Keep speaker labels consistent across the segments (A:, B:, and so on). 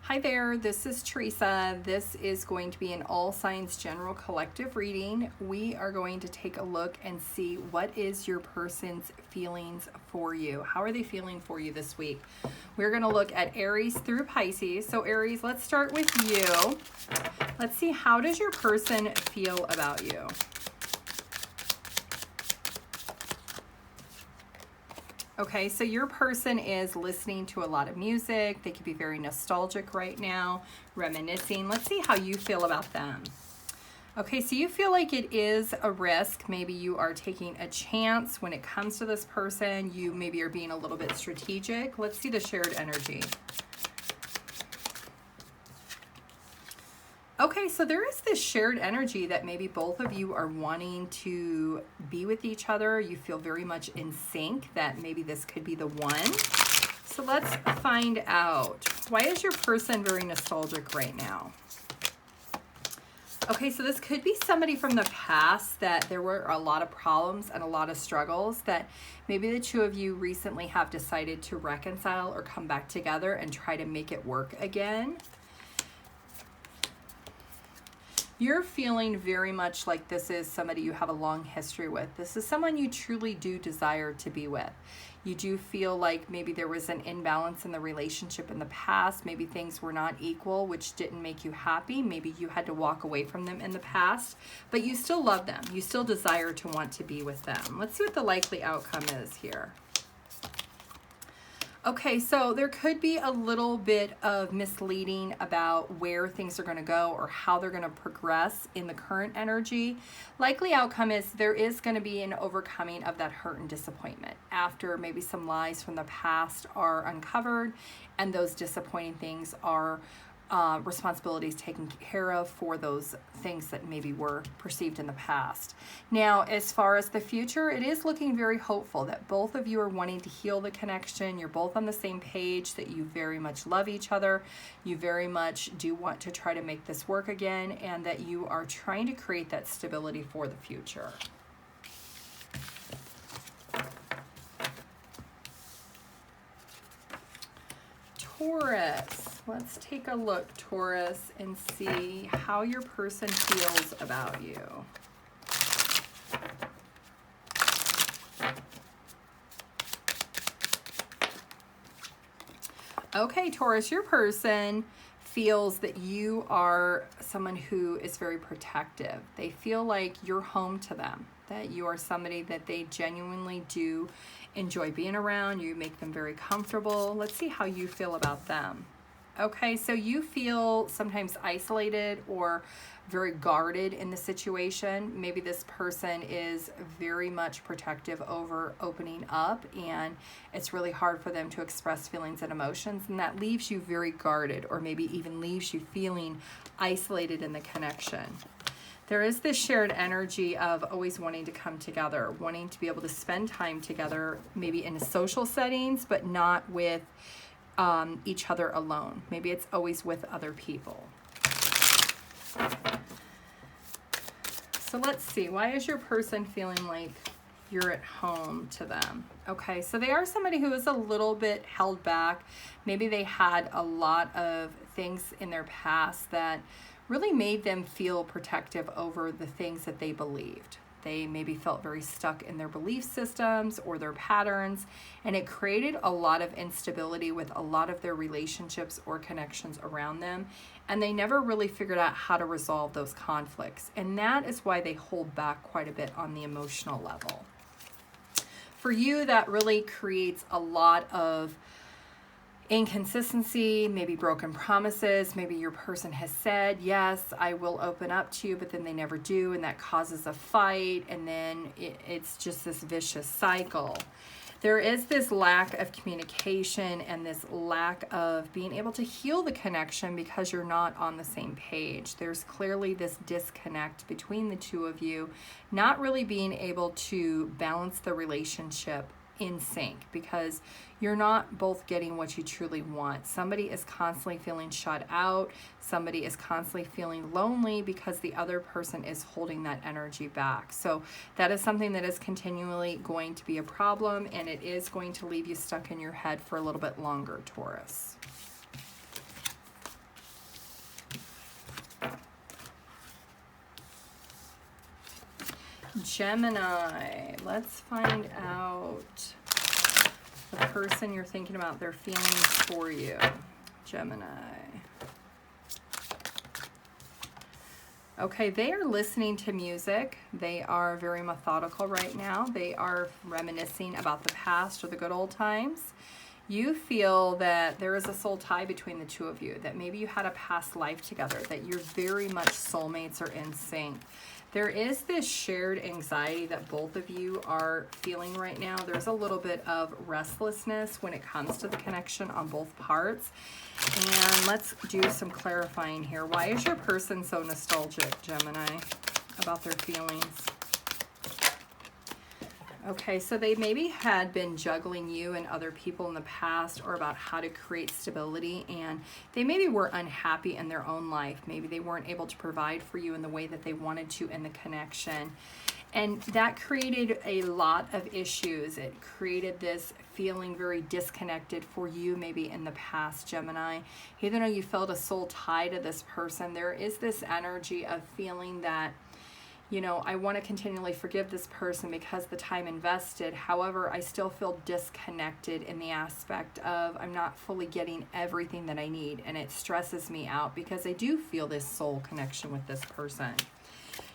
A: Hi there, this is Teresa. This is going to be an all signs general collective reading. We are going to take a look and see what is your person's feelings for you. How are they feeling for you this week? We're going to look at Aries through Pisces. So Aries, let's start with you. Let's see, how does your person feel about you? Okay, so your person is listening to a lot of music. They could be very nostalgic right now, reminiscing. Let's see how you feel about them. Okay, so you feel like it is a risk. Maybe you are taking a chance when it comes to this person. You maybe are being a little bit strategic. Let's see the shared energy. Okay, so there is this shared energy that maybe both of you are wanting to be with each other. You feel very much in sync that maybe this could be the one. So let's find out. Why is your person very nostalgic right now? Okay, so this could be somebody from the past that there were a lot of problems and a lot of struggles that maybe the two of you recently have decided to reconcile or come back together and try to make it work again. You're feeling very much like this is somebody you have a long history with. This is someone you truly do desire to be with. You do feel like maybe there was an imbalance in the relationship in the past. Maybe things were not equal, which didn't make you happy. Maybe you had to walk away from them in the past, but you still love them. You still desire to want to be with them. Let's see what the likely outcome is here. Okay, so there could be a little bit of misleading about where things are going to go or how they're going to progress in the current energy. Likely outcome is there is going to be an overcoming of that hurt and disappointment after maybe some lies from the past are uncovered and those disappointing things are responsibilities taken care of for those things that maybe were perceived in the past. Now, as far as the future, it is looking very hopeful that both of you are wanting to heal the connection. You're both on the same page, that you very much love each other. You very much do want to try to make this work again, and that you are trying to create that stability for the future. Taurus. Let's take a look, Taurus, and see how your person feels about you. Okay, Taurus, your person feels that you are someone who is very protective. They feel like you're home to them, that you are somebody that they genuinely do enjoy being around. You make them very comfortable. Let's see how you feel about them. Okay, so you feel sometimes isolated or very guarded in the situation. Maybe this person is very much protective over opening up, and it's really hard for them to express feelings and emotions, and that leaves you very guarded, or maybe even leaves you feeling isolated in the connection. There is this shared energy of always wanting to come together, wanting to be able to spend time together, maybe in social settings, but not with each other alone. Maybe it's always with other people. So let's see, why is your person feeling like you're at home to them? Okay, so they are somebody who is a little bit held back. Maybe they had a lot of things in their past that really made them feel protective over the things that they believed. They maybe felt very stuck in their belief systems or their patterns, and it created a lot of instability with a lot of their relationships or connections around them, and they never really figured out how to resolve those conflicts, and that is why they hold back quite a bit on the emotional level. For you, that really creates a lot of inconsistency, maybe broken promises. Maybe your person has said, yes, I will open up to you, but then they never do, and that causes a fight, and then it's just this vicious cycle. There is this lack of communication and this lack of being able to heal the connection because you're not on the same page. There's clearly this disconnect between the two of you, not really being able to balance the relationship in sync because you're not both getting what you truly want. Somebody is constantly feeling shut out. Somebody is constantly feeling lonely because the other person is holding that energy back. So that is something that is continually going to be a problem, and it is going to leave you stuck in your head for a little bit longer, Taurus. Gemini, let's find out the person you're thinking about, their feelings for you. Gemini. Okay, they are listening to music. They are very methodical right now. They are reminiscing about the past or the good old times. You feel that there is a soul tie between the two of you, that maybe you had a past life together, that you're very much soulmates or in sync. There is this shared anxiety that both of you are feeling right now. There's a little bit of restlessness when it comes to the connection on both parts. And let's do some clarifying here. Why is your person so nostalgic, Gemini, about their feelings? Okay, so they maybe had been juggling you and other people in the past, or about how to create stability, and they maybe were unhappy in their own life. Maybe they weren't able to provide for you in the way that they wanted to in the connection. And that created a lot of issues. It created this feeling very disconnected for you maybe in the past, Gemini. Even though you felt a soul tie to this person, there is this energy of feeling that, you know, I want to continually forgive this person because the time invested. However, I still feel disconnected in the aspect of I'm not fully getting everything that I need, and it stresses me out because I do feel this soul connection with this person.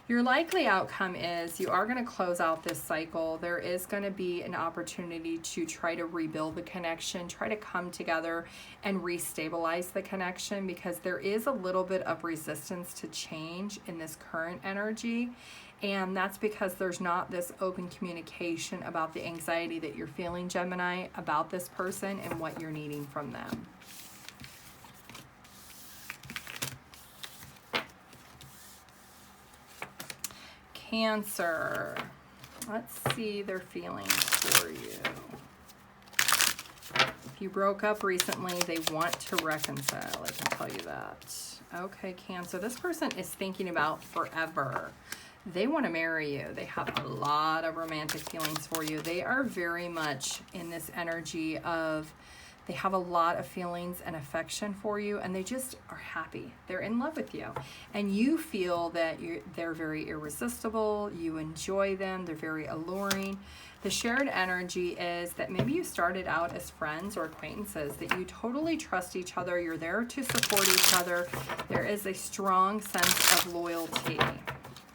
A: Your likely outcome is you are going to close out this cycle. There is going to be an opportunity to try to rebuild the connection, try to come together and restabilize the connection, because there is a little bit of resistance to change in this current energy. And that's because there's not this open communication about the anxiety that you're feeling, Gemini, about this person and what you're needing from them. Cancer, let's see their feelings for you. If you broke up recently, they want to reconcile, I can tell you that. Okay, Cancer, this person is thinking about forever. They want to marry you. They have a lot of romantic feelings for you. They are very much in this energy of, they have a lot of feelings and affection for you, and they just are happy. They're in love with you. And you feel that they're very irresistible. You enjoy them. They're very alluring. The shared energy is that maybe you started out as friends or acquaintances, that you totally trust each other. You're there to support each other. There is a strong sense of loyalty.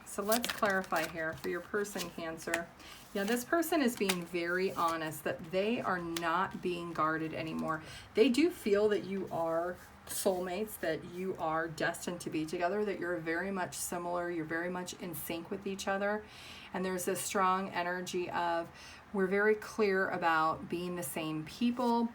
A: So let's clarify here for your person, Cancer. Yeah, this person is being very honest that they are not being guarded anymore. They do feel that you are soulmates, that you are destined to be together, that you're very much similar, you're very much in sync with each other. And there's this strong energy of, we're very clear about being the same people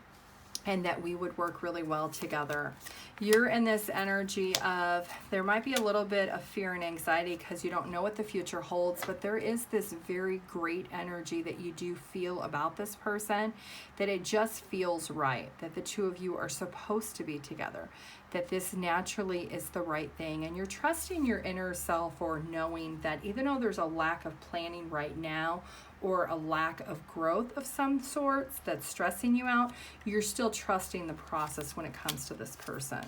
A: and that we would work really well together. You're in this energy of, there might be a little bit of fear and anxiety because you don't know what the future holds, but there is this very great energy that you do feel about this person, that it just feels right, that the two of you are supposed to be together, that this naturally is the right thing. And you're trusting your inner self, or knowing that even though there's a lack of planning right now, or a lack of growth of some sorts that's stressing you out, you're still trusting the process when it comes to this person.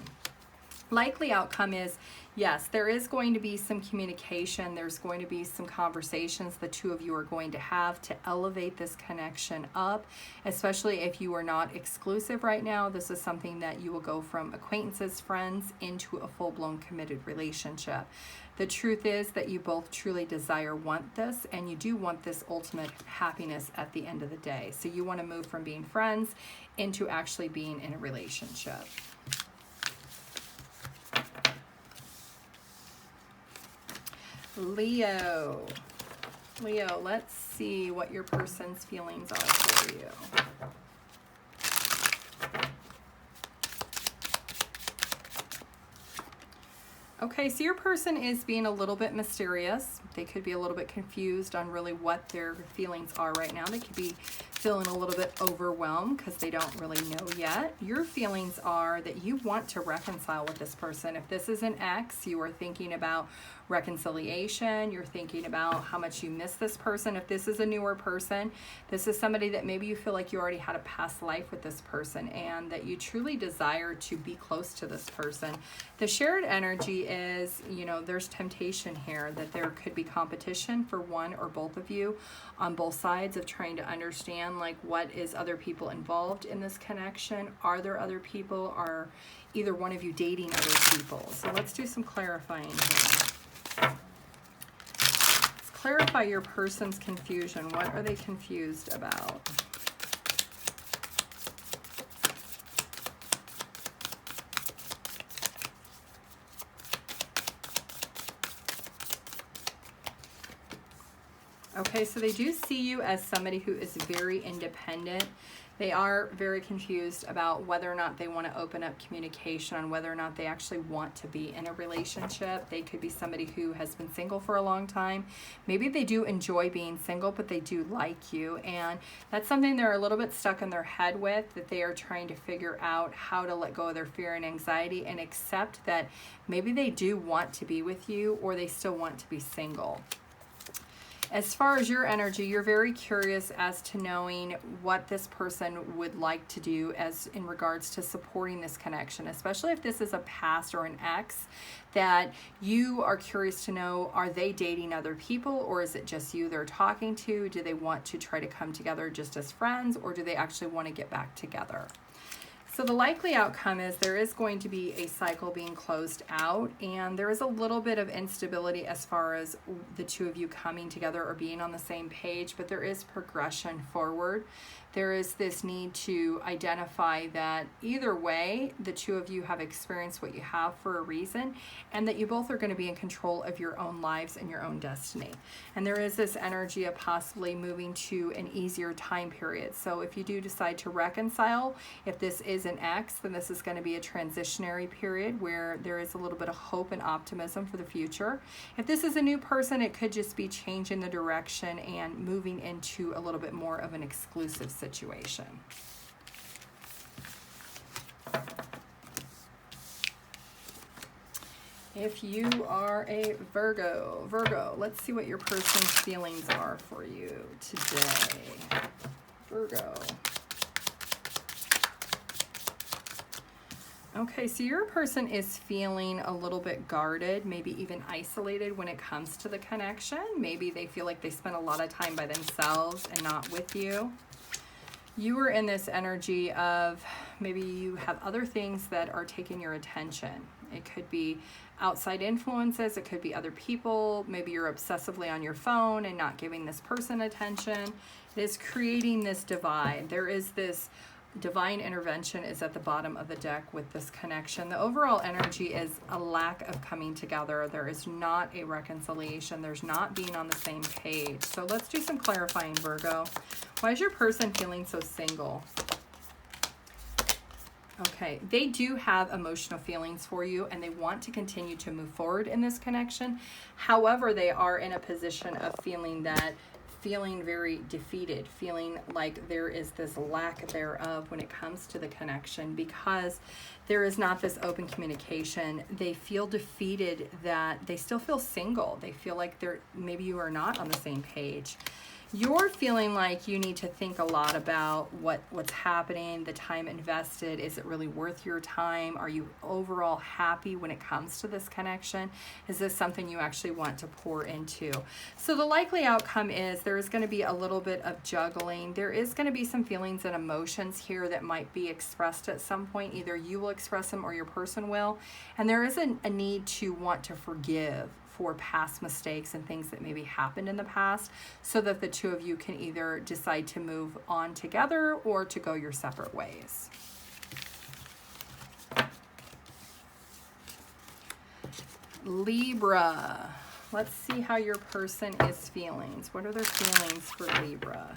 A: Likely outcome is, yes, there is going to be some communication. There's going to be some conversations the two of you are going to have to elevate this connection up, especially if you are not exclusive right now. This is something that you will go from acquaintances, friends, into a full-blown committed relationship. The truth is that you both truly want this, and you do want this ultimate happiness at the end of the day. So you want to move from being friends into actually being in a relationship. Leo, let's see what your person's feelings are for you. Okay, so your person is being a little bit mysterious. They could be a little bit confused on really what their feelings are right now. They could be feeling a little bit overwhelmed because they don't really know yet. Your feelings are that you want to reconcile with this person. If this is an ex, you are thinking about reconciliation. You're thinking about how much you miss this person. If this is a newer person, this is somebody that maybe you feel like you already had a past life with this person and that you truly desire to be close to this person. The shared energy is, you know, there's temptation here that there could be competition for one or both of you on both sides of trying to understand like what is other people involved in this connection. Are there other people? Are either one of you dating other people? So let's do some clarifying here. Let's clarify your person's confusion. What are they confused about? Okay, so they do see you as somebody who is very independent. They are very confused about whether or not they want to open up communication, on whether or not they actually want to be in a relationship. They could be somebody who has been single for a long time. Maybe they do enjoy being single, but they do like you. And that's something they're a little bit stuck in their head with, that they are trying to figure out how to let go of their fear and anxiety and accept that maybe they do want to be with you or they still want to be single. As far as your energy, you're very curious as to knowing what this person would like to do as in regards to supporting this connection, especially if this is a past or an ex, that you are curious to know, are they dating other people or is it just you they're talking to? Do they want to try to come together just as friends or do they actually want to get back together? So the likely outcome is there is going to be a cycle being closed out, and there is a little bit of instability as far as the two of you coming together or being on the same page, but there is progression forward. There is this need to identify that either way, the two of you have experienced what you have for a reason, and that you both are going to be in control of your own lives and your own destiny. And there is this energy of possibly moving to an easier time period. So if you do decide to reconcile, if this is an ex, then this is going to be a transitionary period where there is a little bit of hope and optimism for the future. If this is a new person, it could just be changing the direction and moving into a little bit more of an exclusive situation. If you are a Virgo, let's see what your person's feelings are for you today. Virgo. Okay, so your person is feeling a little bit guarded, maybe even isolated when it comes to the connection. Maybe they feel like they spend a lot of time by themselves and not with you. You are in this energy of maybe you have other things that are taking your attention. It could be outside influences, it could be other people. Maybe you're obsessively on your phone and not giving this person attention. It is creating this divide. There is this divine intervention is at the bottom of the deck with this connection. The overall energy is a lack of coming together. There is not a reconciliation. There's not being on the same page. So let's do some clarifying, Virgo. Why is your person feeling so single? Okay, they do have emotional feelings for you and they want to continue to move forward in this connection. However, they are in a position of feeling very defeated, feeling like there is this lack thereof when it comes to the connection because there is not this open communication. They feel defeated that they still feel single. They feel like maybe you are not on the same page. You're feeling like you need to think a lot about what's happening, the time invested. Is it really worth your time? Are you overall happy when it comes to this connection? Is this something you actually want to pour into? So the likely outcome is there is going to be a little bit of juggling. There is going to be some feelings and emotions here that might be expressed at some point. Either you will express them or your person will. And there is a need to want to forgive for past mistakes and things that maybe happened in the past so that the two of you can either decide to move on together or to go your separate ways. Libra. Let's see how your person is feeling. What are their feelings for Libra?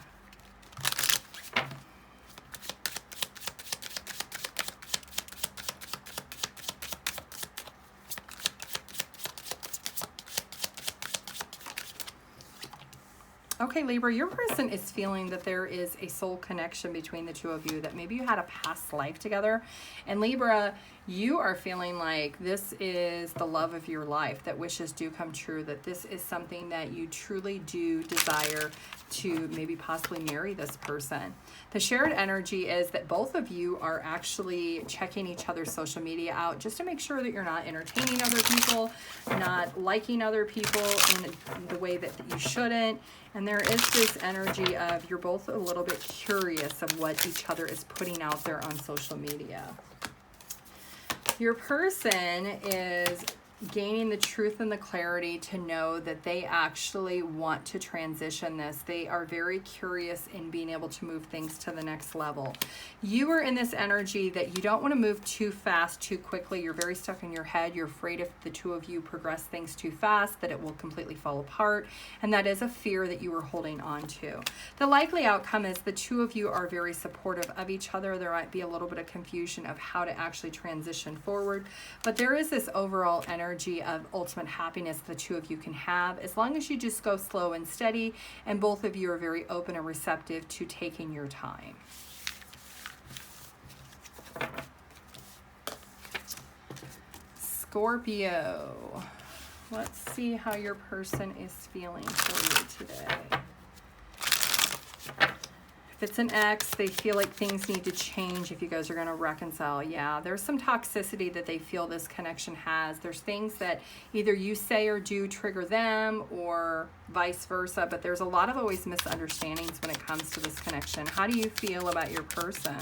A: Okay, Libra, your person is feeling that there is a soul connection between the two of you, that maybe you had a past life together. And Libra, you are feeling like this is the love of your life, that wishes do come true, that this is something that you truly do desire to maybe possibly marry this person. The shared energy is that both of you are actually checking each other's social media out just to make sure that you're not entertaining other people, not liking other people in the way that you shouldn't. And there is this energy of you're both a little bit curious of what each other is putting out there on social media. Your person is gaining the truth and the clarity to know that they actually want to transition this. They are very curious in being able to move things to the next level. You are in this energy that you don't want to move too fast, too quickly. You're very stuck in your head. You're afraid if the two of you progress things too fast that it will completely fall apart. And that is a fear that you are holding on to. The likely outcome is the two of you are very supportive of each other. There might be a little bit of confusion of how to actually transition forward. But there is this overall energy of ultimate happiness the two of you can have, as long as you just go slow and steady and both of you are very open and receptive to taking your time. Scorpio, let's see how your person is feeling for you today. If it's an ex, they feel like things need to change if you guys are going to reconcile. Yeah, there's some toxicity that they feel this connection has. There's things that either you say or do trigger them or vice versa, but there's a lot of always misunderstandings when it comes to this connection. How do you feel about your person?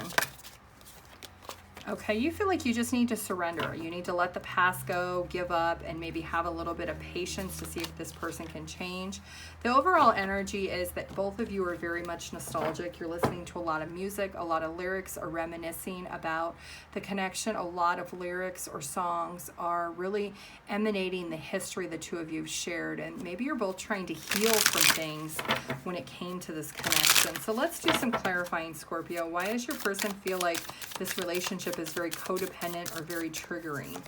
A: Okay, you feel like you just need to surrender. You need to let the past go, give up, and maybe have a little bit of patience to see if this person can change. The overall energy is that both of you are very much nostalgic. You're listening to a lot of music, a lot of lyrics are reminiscing about the connection. A lot of lyrics or songs are really emanating the history the two of you have shared, and maybe you're both trying to heal from things when it came to this connection. So let's do some clarifying, Scorpio. Why does your person feel like this relationship is very codependent or very triggering?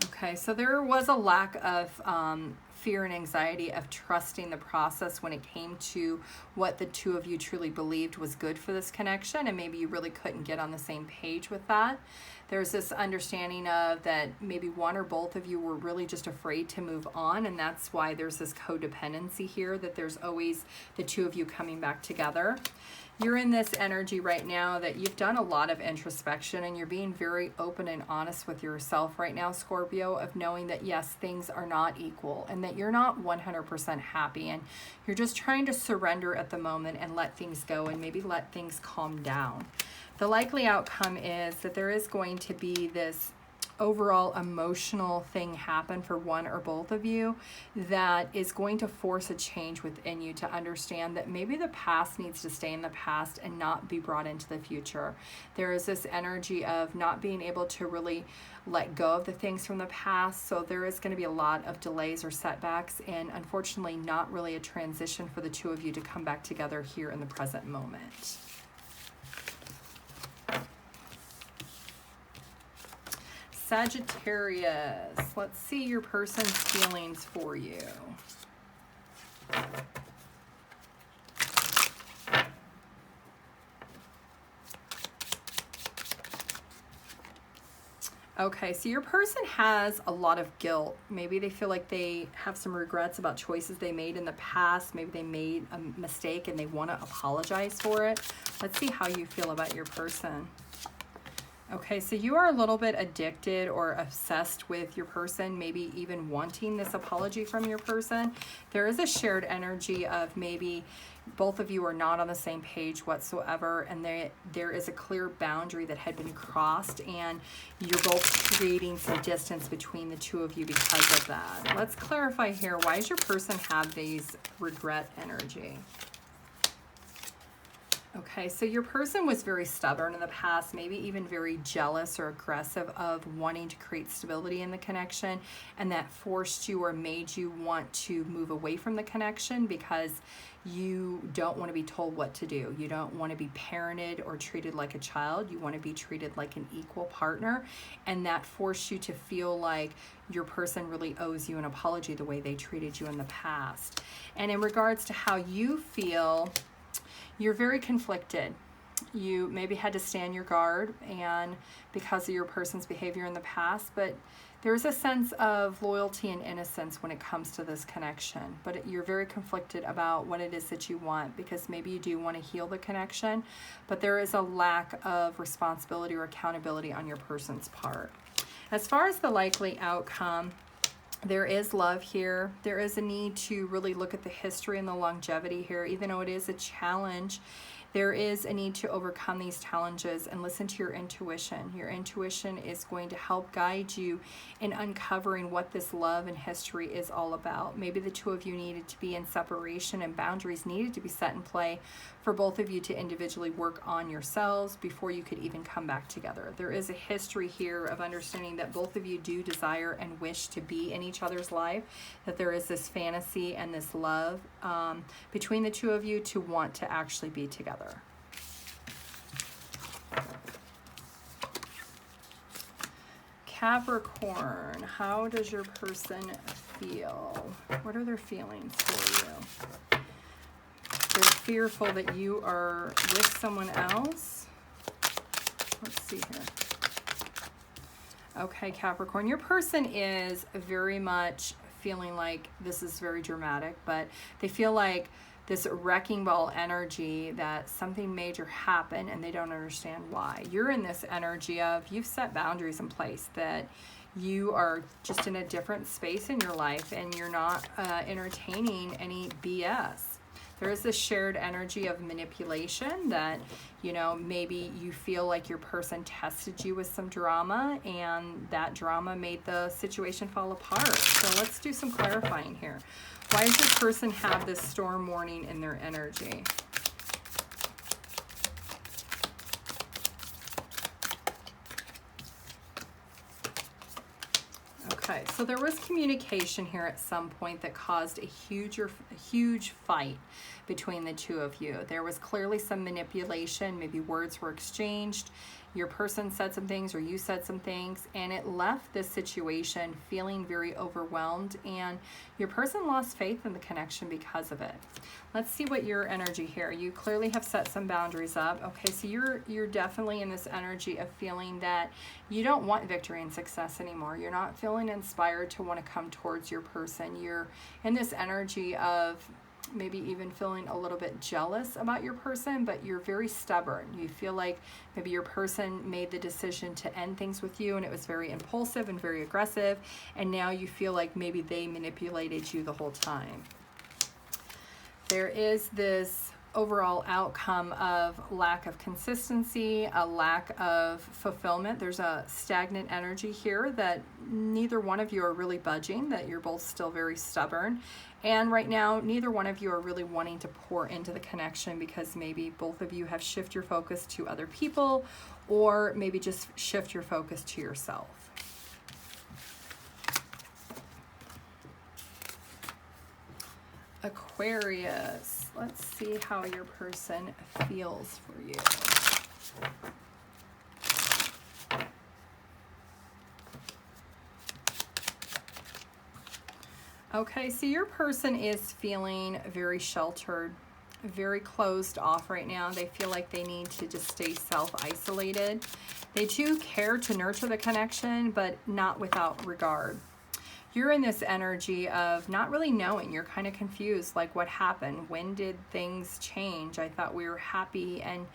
A: Okay, so there was a lack of fear and anxiety of trusting the process when it came to what the two of you truly believed was good for this connection, and maybe you really couldn't get on the same page with that. There's this understanding of that maybe one or both of you were really just afraid to move on, and that's why there's this codependency here, that there's always the two of you coming back together. You're in this energy right now that you've done a lot of introspection and you're being very open and honest with yourself right now, Scorpio, of knowing that yes, things are not equal and that you're not 100% happy, and you're just trying to surrender at the moment and let things go and maybe let things calm down. The likely outcome is that there is going to be this overall emotional thing happen for one or both of you that is going to force a change within you to understand that maybe the past needs to stay in the past and not be brought into the future. There is this energy of not being able to really let go of the things from the past, so there is going to be a lot of delays or setbacks, and unfortunately not really a transition for the two of you to come back together here in the present moment. Sagittarius, let's see your person's feelings for you. Okay, so your person has a lot of guilt. Maybe they feel like they have some regrets about choices they made in the past. Maybe they made a mistake and they want to apologize for it. Let's see how you feel about your person. Okay, so you are a little bit addicted or obsessed with your person, maybe even wanting this apology from your person. There is a shared energy of maybe both of you are not on the same page whatsoever, and there is a clear boundary that had been crossed, and you're both creating some distance between the two of you because of that. Let's clarify here. Why does your person have these regret energy? Okay, so your person was very stubborn in the past, maybe even very jealous or aggressive of wanting to create stability in the connection, and that forced you or made you want to move away from the connection because you don't want to be told what to do. You don't want to be parented or treated like a child. You want to be treated like an equal partner, and that forced you to feel like your person really owes you an apology the way they treated you in the past. And in regards to how you feel, you're very conflicted. You maybe had to stand your guard and because of your person's behavior in the past, but there's a sense of loyalty and innocence when it comes to this connection. But you're very conflicted about what it is that you want, because maybe you do want to heal the connection, but there is a lack of responsibility or accountability on your person's part. As far as the likely outcome, there is love here. There is a need to really look at the history and the longevity here. Even though it is a challenge, there is a need to overcome these challenges and listen to your intuition. Your intuition is going to help guide you in uncovering what this love and history is all about. Maybe the two of you needed to be in separation and boundaries needed to be set in play for both of you to individually work on yourselves before you could even come back together. There is a history here of understanding that both of you do desire and wish to be in each other's life, that there is this fantasy and this love between the two of you to want to actually be together. Capricorn, how does your person feel? What are their feelings for you? They're fearful that you are with someone else. Let's see here. Okay, Capricorn, your person is very much feeling like this is very dramatic, but they feel like this wrecking ball energy that something major happened and they don't understand why. You're in this energy of you've set boundaries in place, that you are just in a different space in your life and you're not entertaining any BS. There is this shared energy of manipulation that, you know, maybe you feel like your person tested you with some drama and that drama made the situation fall apart. So let's do some clarifying here. Why does your person have this storm warning in their energy? Okay, so there was communication here at some point that caused a huge fight between the two of you. There was clearly some manipulation, maybe words were exchanged, your person said some things or you said some things, and it left this situation feeling very overwhelmed, and your person lost faith in the connection because of it. Let's see what your energy here. You clearly have set some boundaries up. Okay, so you're definitely in this energy of feeling that you don't want victory and success anymore. You're not feeling inspired to want to come towards your person. You're in this energy of maybe even feeling a little bit jealous about your person, but you're very stubborn. You feel like maybe your person made the decision to end things with you and it was very impulsive and very aggressive, and now you feel like maybe they manipulated you the whole time. There is this overall outcome of lack of consistency, a lack of fulfillment. There's a stagnant energy here that neither one of you are really budging, that you're both still very stubborn. And right now, neither one of you are really wanting to pour into the connection because maybe both of you have shifted your focus to other people, or maybe just shift your focus to yourself. Aquarius, let's see how your person feels for you. Okay, so your person is feeling very sheltered, very closed off right now. They feel like they need to just stay self-isolated. They do care to nurture the connection, but not without regard. You're in this energy of not really knowing. You're kind of confused, like what happened? When did things change? I thought we were happy and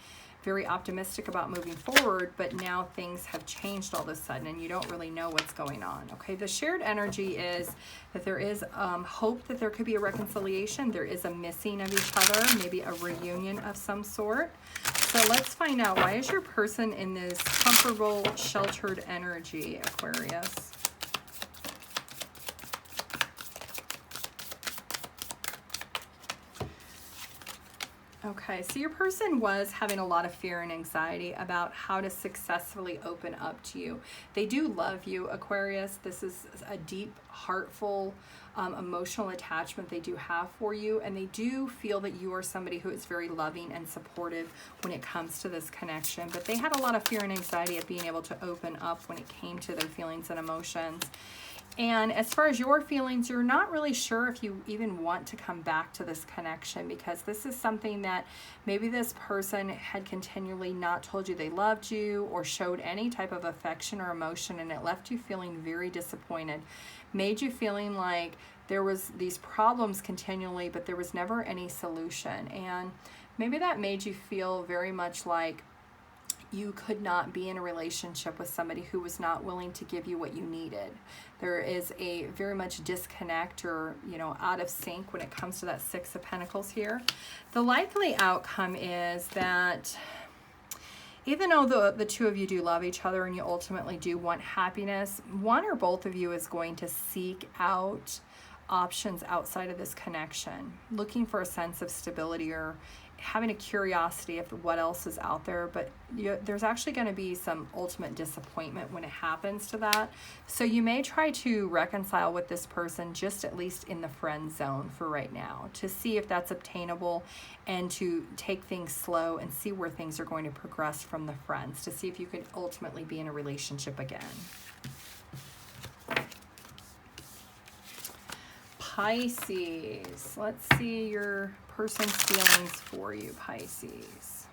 A: very optimistic about moving forward, but now things have changed all of a sudden and you don't really know what's going on. Okay, the shared energy is that there is hope that there could be a reconciliation. There is a missing of each other, maybe a reunion of some sort. So let's find out, why is your person in this comfortable, sheltered energy, Aquarius? Okay, so your person was having a lot of fear and anxiety about how to successfully open up to you. They do love you, Aquarius. This is a deep, heartful, emotional attachment they do have for you, and they do feel that you are somebody who is very loving and supportive when it comes to this connection. But they had a lot of fear and anxiety at being able to open up when it came to their feelings and emotions. And as far as your feelings, you're not really sure if you even want to come back to this connection, because this is something that maybe this person had continually not told you they loved you or showed any type of affection or emotion, and it left you feeling very disappointed, made you feeling like there was these problems continually, but there was never any solution. And maybe that made you feel very much like you could not be in a relationship with somebody who was not willing to give you what you needed. There is a very much disconnect, or, you know, out of sync when it comes to that Six of Pentacles here. The likely outcome is that even though the two of you do love each other and you ultimately do want happiness, one or both of you is going to seek out options outside of this connection, looking for a sense of stability or having a curiosity of what else is out there. But there's actually going to be some ultimate disappointment when it happens to that. So you may try to reconcile with this person, just at least in the friend zone for right now, to see if that's obtainable, and to take things slow and see where things are going to progress from the friends, to see if you can ultimately be in a relationship again. Pisces, let's see your person's feelings for you, Pisces.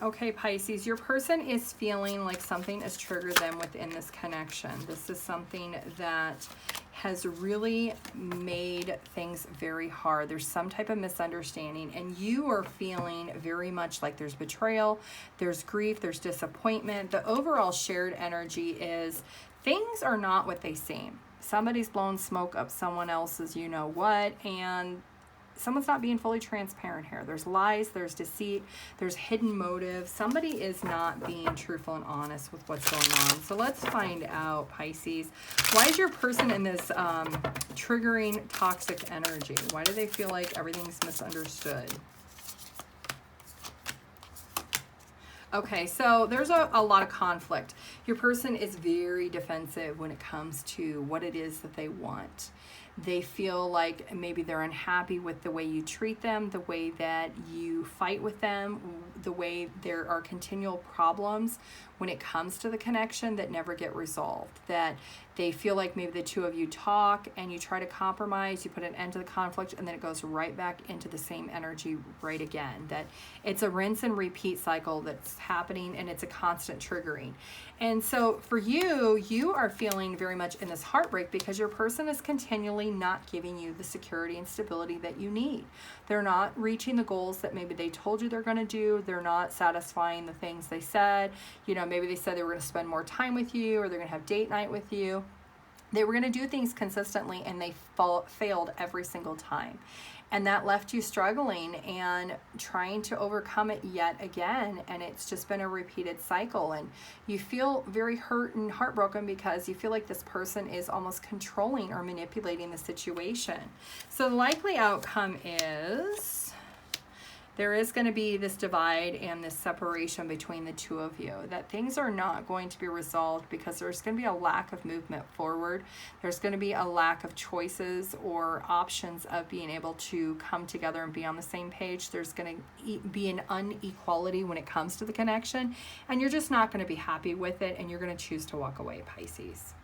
A: Okay, Pisces, your person is feeling like something has triggered them within this connection. This is something that has really made things very hard. There's some type of misunderstanding, and you are feeling very much like there's betrayal, there's grief, there's disappointment. The overall shared energy is things are not what they seem. Somebody's blown smoke up someone else's you know what, and someone's not being fully transparent here. There's lies, there's deceit, there's hidden motive. Somebody is not being truthful and honest with what's going on. So let's find out, Pisces. Why is your person in this triggering toxic energy? Why do they feel like everything's misunderstood? Okay, so there's a lot of conflict. Your person is very defensive when it comes to what it is that they want. They feel like maybe they're unhappy with the way you treat them, the way that you fight with them, the way there are continual problems when it comes to the connection that never get resolved. That they feel like maybe the two of you talk and you try to compromise, you put an end to the conflict, and then it goes right back into the same energy right again. That it's a rinse and repeat cycle that's happening, and it's a constant triggering. And so for you, you are feeling very much in this heartbreak because your person is continually not giving you the security and stability that you need. They're not reaching the goals that maybe they told you they're going to do. They're not satisfying the things they said. You know, maybe they said they were going to spend more time with you, or they're going to have date night with you. They were going to do things consistently, and they failed every single time. And that left you struggling and trying to overcome it yet again. And it's just been a repeated cycle. And you feel very hurt and heartbroken because you feel like this person is almost controlling or manipulating the situation. So the likely outcome is there is going to be this divide and this separation between the two of you, that things are not going to be resolved because there's going to be a lack of movement forward. There's going to be a lack of choices or options of being able to come together and be on the same page. There's going to be an inequality when it comes to the connection, and you're just not going to be happy with it, and you're going to choose to walk away, Pisces.